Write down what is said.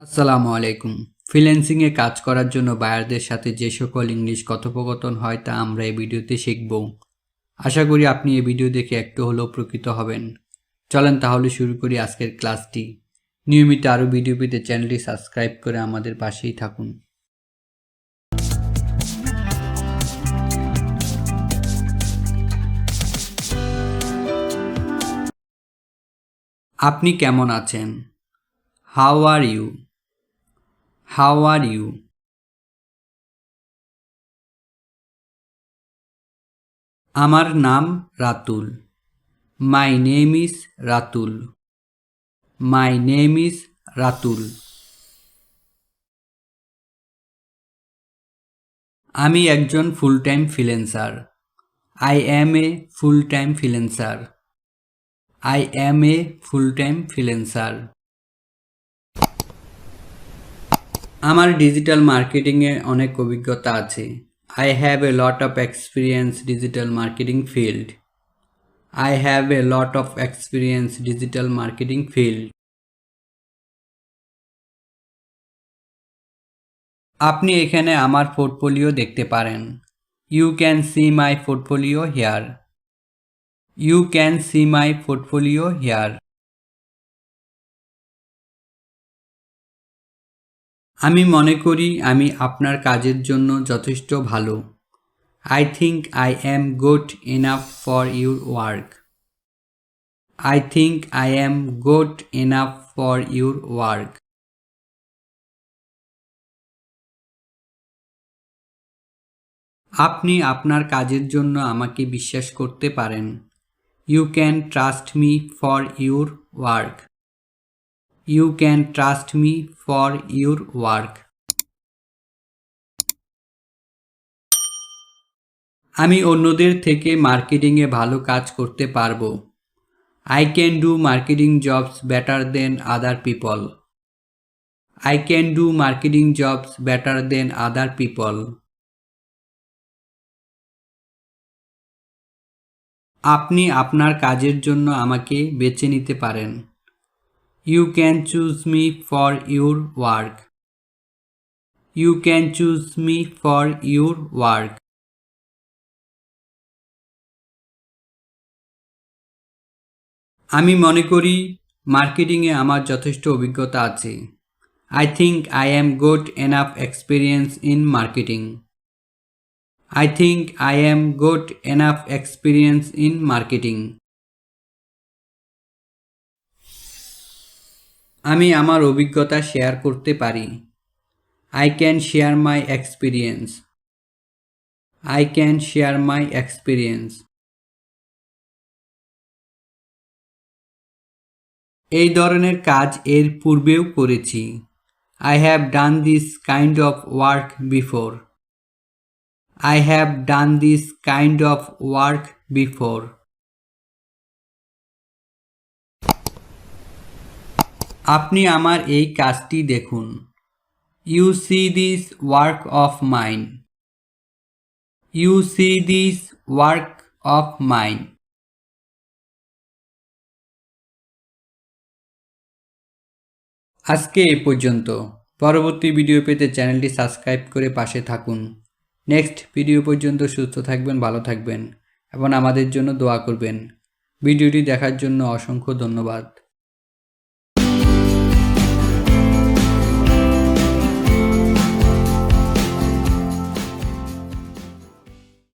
আসসালামু আলাইকুম। ফ্রিল্যান্সিংয়ে কাজ করার জন্য বায়ারদের সাথে যে সকল ইংলিশ কথোপকথন হয় তা আমরা এই ভিডিওতে শিখব। আশা করি আপনি এই ভিডিও দেখে একটু হলেও উপকৃত হবেন। চলেন তাহলে শুরু করি আজকের ক্লাসটি। নিয়মিত আরও ভিডিও পেতে চ্যানেলটি সাবস্ক্রাইব করে আমাদের পাশেই থাকুন। আপনি কেমন আছেন? How are you? How are you? আমার নাম Ratul. My name is Ratul. My name is Ratul. আমি একজন full time freelancer. I am a full time freelancer. I am a full time freelancer. আমার ডিজিটাল মার্কেটিংয়ে অনেক অভিজ্ঞতা আছে। I have a lot of experience digital marketing field. I have a lot of experience digital marketing field. আপনি এখানে আমার portfolio দেখতে পারেন। You can see my portfolio here. You can see my portfolio here. আমি মনে করি আমি আপনার কাজের জন্য যথেষ্ট ভালো। I think I am good enough for your work. I think I am good enough for your work. আপনি আপনার কাজের জন্য আমাকে বিশ্বাস করতে পারেন। You can trust me for your work. You can trust me for your work. আমি অন্যদের থেকে মার্কেটিংয়ে ভালো কাজ করতে পারবো। I can do marketing jobs better than other people. I can do marketing jobs better than other people. আপনি আপনার কাজের জন্য আমাকে বেছে নিতে পারেন। You can choose me for your work. You can choose me for your work. আমি মনে করি মার্কেটিংয়ে আমার যথেষ্ট অভিজ্ঞতা আছে। I think I am good enough experience in marketing. I think I am good enough experience in marketing. আমি আমার অভিজ্ঞতা শেয়ার করতে পারি। I can share my experience. I can share my experience. এই ধরনের কাজ এর পূর্বেও করেছি। I have done this kind of work before. I have done this kind of work before. আপনি আমার এই কাজটি দেখুন। You see this work of mine. You see this work of mine. আজকে এ পর্যন্ত। পরবর্তী ভিডিও পেতে চ্যানেলটি সাবস্ক্রাইব করে পাশে থাকুন। নেক্সট ভিডিও পর্যন্ত সুস্থ থাকবেন, ভালো থাকবেন এবং আমাদের জন্য দোয়া করবেন। ভিডিওটি দেখার জন্য অসংখ্য ধন্যবাদ।